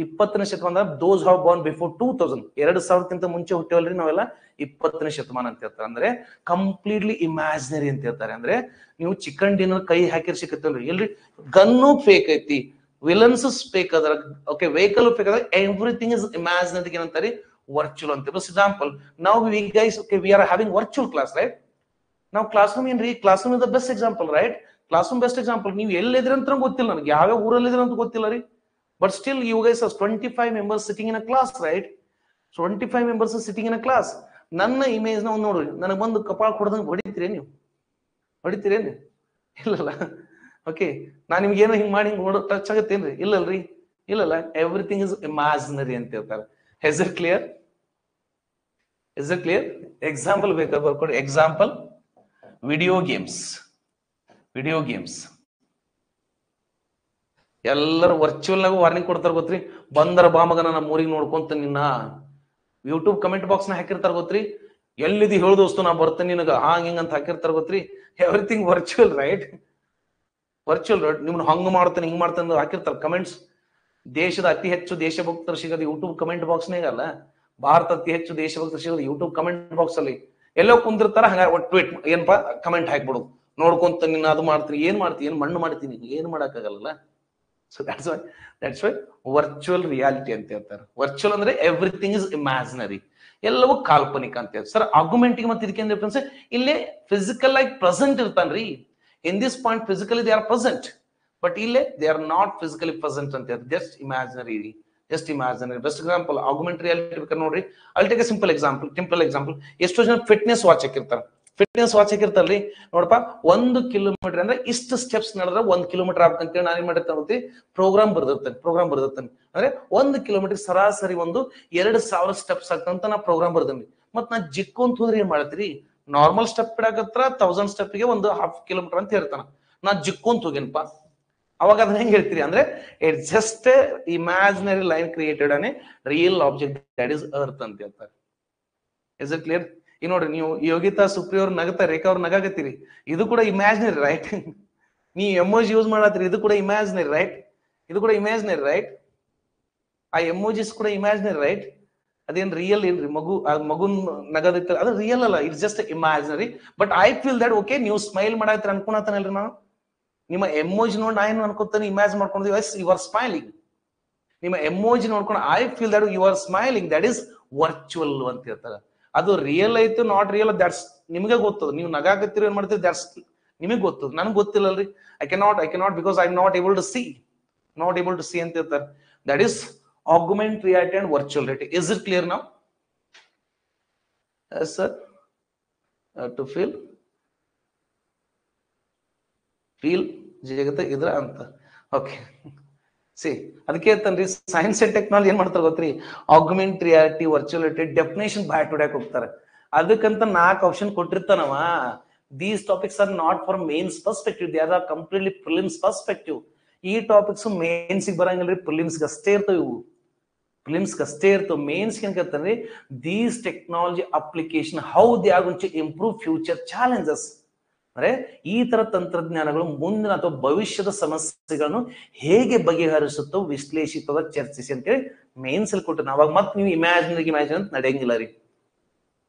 20ನೇ ಶತಮಾನ those who have born before 2000 2000ಕ್ಕಿಂತ ಮುಂಚೆ ಹುಟ್ಟಿವಲ್ರಿ ನಾವೆಲ್ಲ 20ನೇ ಶತಮಾನ ಅಂತ ಹೇಳ್ತಾರೆ. ಅಂದ್ರೆ completely imaginary ಅಂತ ಹೇಳ್ತಾರೆ. ಅಂದ್ರೆ ನೀವು ಚಿಕನ್ ಡಿನ್ನರ್ ಕೈ ಹಾಕಿರ್ ಸಿಕ್ಕತ್ತಲ್ರಿ, ಎಲ್ರಿ ಗನ್ನು ಫೇಕ್ ಐತಿ, ವಿಲನ್ಸ್ ಫೇಕ್ ಅದ್ರ, ಓಕೆ ವೆಹಿಕಲ್ ಫೇಕ್ ಅದ್ರ, ಎವ್ರಿಥಿಂಗ್ ಇಸ್ ಇಮ್ಯಾಜಿನರಿ ಏನಂತಾರೆ virtual ಅಂತ. For example, now we guys, okay, we are having virtual class, right? Now classroom ಏನ್ರಿ, classroom is the best example, right? Classroom best example. ನೀವು ಎಲ್ಲಿದ್ರಿ ಅಂತ ಗೊತ್ತಿಲ್ಲ ನನಗೆ, ಯಾವ ಊರಲ್ಲಿದ್ರಿ ಅಂತ ಗೊತ್ತಿಲ್ಲ ರೀ, but still you guys are 25 members sitting in a class, right? 25 members sitting in a class. ನನ್ನ ಇಮೇಜ್ ನ ನೋಡ್ರಿ, ನನಗೆ ಬಂದು ಕಪಾಳ ಕೊಡದಂಗೆ ಹೊಡಿತೀರಿ ನೀವು? ಹೊಡಿತೀರೇನು? ಇಲ್ಲಲ್ಲ. ಓಕೆ, ನಾನು ನಿಮ್ಗೆ ಏನೋ ಹಿಂಗ್ ಮಾಡಿ ಹಿಂಗ್ ನೋಡೋ ಟಚ್ ಆಗತ್ತೇನ್ರಿ? ಇಲ್ಲಲ್ರಿ, ಇಲ್ಲಲ್ಲ. ಎವ್ರಿಥಿಂಗ್ ಇಸ್ ಇಮ್ಯಾಜಿನರಿ ಅಂತ ಹೇಳ್ತಾರೆ. Is it clear? Is it clear? Example ಬೇಕಾ ಬರ್ಕೊಡಿ. Example, video games. Video games ಎಲ್ಲರೂ ವರ್ಚುವಲ್ ನಾಗ ವಾರ್ನಿಂಗ್ ಕೊಡ್ತಾರ ಗೊತ್ತ್ರಿ. ಬಂದರ ಬಾಮಗನ ನಮ್ಮ ಊರಿಗೆ ನೋಡ್ಕೊಂತ ನಿನ್ನ ಯೂಟ್ಯೂಬ್ ಕಮೆಂಟ್ ಬಾಕ್ಸ್ ನ ಹಾಕಿರ್ತಾರ ಗೊತ್ತ್ರಿ. ಎಲ್ಲಿದಿ ಹೇಳು ದೋಸ್ತು, ನಾ ಬರ್ತೇನೆ ನಿನಗ ಹಾಂಗ್ ಹಿಂಗ್ ಅಂತ ಹಾಕಿರ್ತಾರ ಗೊತ್ತ್ರಿ. Everything virtual, right? Virtual, right? ನಿಮ್ನ ಹಂಗ್ ಮಾಡ್ತೇನೆ ಹಿಂಗ್ ಮಾಡ್ತೇನೆ ಹಾಕಿರ್ತಾರ ಕಮೆಂಟ್ಸ್. ದೇಶದ ಅತಿ ಹೆಚ್ಚು ದೇಶಭಕ್ತರು ಸಿಗೋದು ಯೂಟ್ಯೂಬ್ ಕಮೆಂಟ್ ಬಾಕ್ಸ್ನಾಗ ಅಲ್ಲ, ಭಾರತ ಅತಿ ಹೆಚ್ಚು ದೇಶಭಕ್ತರು ಸಿಗೋದು ಯೂಟ್ಯೂಬ್ ಕಮೆಂಟ್ ಬಾಕ್ಸ್ ಅಲ್ಲಿ. ಎಲ್ಲೋ ಕುಂದಿರ್ತಾರ, ಹಂಗ ಟ್ವೀಟ್ ಏನಪ್ಪಾ ಕಮೆಂಟ್ ಹಾಕ್ಬಿಡು, ನೋಡ್ಕೊಂತ ನಿನ್ನ ಅದು ಮಾಡ್ತೀನಿ, ಏನ್ ಮಾಡ್ತೀನಿ, ಏನ್ ಮಣ್ಣು ಮಾಡ್ತೀನಿ, ಏನ್ ಮಾಡಕ್ಕಾಗಲ್ಲ. So that's why virtual reality ಅಂತ ಹೇಳ್ತಾರೆ. ವರ್ಚುವಲ್ ಅಂದ್ರೆ ಎವ್ರಿಥಿಂಗ್ ಇಸ್ ಇಮ್ಯಾಜಿನರಿ, ಎಲ್ಲವೂ ಕಾಲ್ಪನಿಕ ಅಂತ ಹೇಳ್ತಾರೆ. ಸರ್ ಆರ್ಗ್ಯುಮೆಂಟಿಗೆ ಮತ್ತೆ ಇದಕ್ಕೆ ಡಿಫರೆನ್ಸ್, ಇಲ್ಲಿ ಫಿಸಿಕಲ್ ಆಗಿ ಪ್ರೆಸೆಂಟ್ ಇರ್ತಾನ್ರಿ. In this point physically they are present, but ಇಲ್ಲೇ they are not physically present ಅಂತ ಹೇಳ್ತಾರೆ. Just imaginary, just imaginary. Best example argument reality ಬೇಕಾದ್ರೆ ನೋಡ್ರಿ. ಅಲ್ಲಿ ಟೇಕ್ ಎ ಸಿಂಪಲ್ ಎಕ್ಸಾಂಪಲ್. ಎಷ್ಟೋ ಜನ ಫಿಟ್ನೆಸ್ ವಾಚ್ ಹಾಕಿರ್ತಾರೆ. ಫಿಟ್ನೆಸ್ ವಾಚ್ ಹಾಕಿರ್ತಾರಲ್ರಿ, ನೋಡಪ್ಪ 1 ಕಿಲೋಮೀಟರ್ ಅಂದ್ರೆ ಇಷ್ಟು ಸ್ಟೆಪ್ಸ್ ನಡೆದ್ರೆ 1 ಕಿಲೋಮೀಟರ್ ಆಗ್ಬೇಕಂತೇಳಿ ನಾನು ಏನ್ ಮಾಡಿರ್ತಾನೆ, ಪ್ರೋಗ್ರಾಮ್ ಬರ್ದಿರ್ತಾನೆ. ಅಂದ್ರೆ 1 ಕಿಲೋಮೀಟರ್ ಸರಾಸರಿ 2000 ಸ್ಟೆಪ್ಸ್ ಆಗ್ತಂತ ನಾ ಪ್ರೋಗ್ರಾಮ್ ಬರ್ದೇನಿ. ಮತ್ ನಾ ಜಿಕ್ಕೊಂತ ಹೋದ್ರೆ ಏನ್ ಮಾಡತ್ತೀರಿ, ನಾರ್ಮಲ್ ಸ್ಟೆಪ್ ಇಡಾಕತ್ರ 1000 ಸ್ಟೆಪ್ಗೆ 1/2 ಕಿಲೋಮೀಟರ್ ಅಂತ ಹೇಳ್ತಾನ. ನಾ ಜಿಕ್ಕೊಂತ ಹೋಗೇನಪ್ಪ, ಅವಾಗ ಅದನ್ನ ಹೆಂಗ್ ಹೇಳ್ತೀರಿ ಅಂದ್ರೆ it just imaginary line created an A real object that is earth ಅಂತ ಹೇಳ್ತಾರೆ. Is it clear? ಈಗ ನೋಡ್ರಿ, ನೀವು ಯೋಗಿತಾ ಸುಪ್ರಿಯ ಅವ್ರು ನಗತಾ, ರೇಖಾ ಅವ್ರು ನಗಾಕತ್ತೀರಿ, ಇದು ಕೂಡ ಇಮ್ಯಾಜಿನರಿ, ರೈಟ್? ನೀ ಎಮೋಜಿ ಯೂಸ್ ಮಾಡತ್ತೀರಿ, ಇದು ಕೂಡ ಇಮ್ಯಾಜಿನರಿ, ರೈಟ್? ಇದು ಕೂಡ ಇಮ್ಯಾಜಿನರಿ, ರೈಟ್? ಆ ಎಮೋಜಿಸ್ ಕೂಡ ಇಮ್ಯಾಜಿನರಿ, ರೈಟ್? ಅದೇನ್ ರಿಯಲ್ ಇಲ್ರಿ. ಮಗುನ್ ನಗದಿತ್ತ ಅದು ರಿಯಲ್ ಅಲ್ಲ, it's just imaginary. But I feel that okay, ನೀವು ಸ್ಮೈಲ್ ಮಾಡತ್ತೀರಿ ಅನ್ಕೊಳತಾನಲ್ರಿ, ನಾನು ನಿಮ್ಮ ಎಮೋಜಿ ನೋಡಿ ನಾ ಏನು ಅನ್ಕೋತಾನೆ, ಇಮ್ಯಾಜಿನ್ ಮಾಡ್ಕೊಂಡಿದ್ವಿ, ಎಸ್ ಯು ಆರ್ ಸ್ಮೈಲಿಂಗ್. ನಿಮ್ಮ ಎಮೋಜಿ ನೋಡ್ಕೊಂಡು I feel that you are smiling, that is virtual ಅಂತ ಹೇಳ್ತಾರೆ. ಅದು ರಿಯಲ್ ಐತು ನಾಟ್ ರಿಯಲ್ ದಟ್ಸ್ ನಿಮ್ಗೆ ಗೊತ್ತದ. ನೀವು ನಗಾಕತ್ತೀರಿ ಏನ್ ಮಾಡ್ತೀರಿ, ದಟ್ಸ್ ನಿಮಗೆ ಗೊತ್ತದ, ನನ್ಗೆ ಗೊತ್ತಿಲ್ಲಲ್ರಿ. I cannot because I not able to see ಅಂತ ಹೇಳ್ತಾರೆ. That is augmented reality and virtual reality. Is it clear now? Yes sir. To feel ಜಗತ್ತ ಇದ್ರ ಅಂತ. ಓಕೆ, ಸಿ ಅದಕ್ಕೆ ಹೇಳ್ತಾನ್ರಿ, ಸೈನ್ಸ್ ಅಂಡ್ ಟೆಕ್ನಾಲಜಿ ಏನ್ ಮಾಡ್ತಾರೆ ಗೊತ್ತ್ರಿ, augment reality, virtual reality definition back to back ಹೋಗ್ತಾರೆ. ಅದಕ್ಕಂತ 4 ಆಪ್ಷನ್ ಕೊಟ್ಟಿರ್ತಾನವ. These topics are not for mains perspective, they are completely prelims perspective. ಈ ಟಾಪಿಕ್ಸ್ ಮೇನ್ಸ್ ಬರಂಗಿಲ್ರಿ, ಪ್ರಿಲಿಮ್ಸ್ ಅಷ್ಟೇ ಇರ್ತವೆ. ಇವು ಪ್ರಿಲಿಮ್ಸ್ ಅಷ್ಟೇ ಇರ್ತವೆ. ಮೇನ್ಸ್ ಏನ್ ಕೇಳ್ತಾನ್ರಿ, these technology application how they are going to improve future challenges. ಅಂದ್ರೆ ಈ ತರ ತಂತ್ರಜ್ಞಾನಗಳು ಮುಂದಿನ ಅಥವಾ ಭವಿಷ್ಯದ ಸಮಸ್ಯೆಗಳನ್ನು ಹೇಗೆ ಬಗೆಹರಿಸುತ್ತೋ ವಿಶ್ಲೇಷಿತದ ಚರ್ಚಿಸಿ ಅಂತೇಳಿ ಮೇನ್ಸ್ ಅಲ್ಲಿ ಕೊಟ್ಟು ಅವಾಗ ಮತ್ತೆ ನೀವು ಇಮ್ಯಾಜಿನ್ ಅಂತ ನಡೆಯಂಗಿಲ್ಲ ರೀ.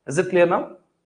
ಇಸ್ ಇಟ್ ಕ್ಲಿಯರ್ ನಾವು?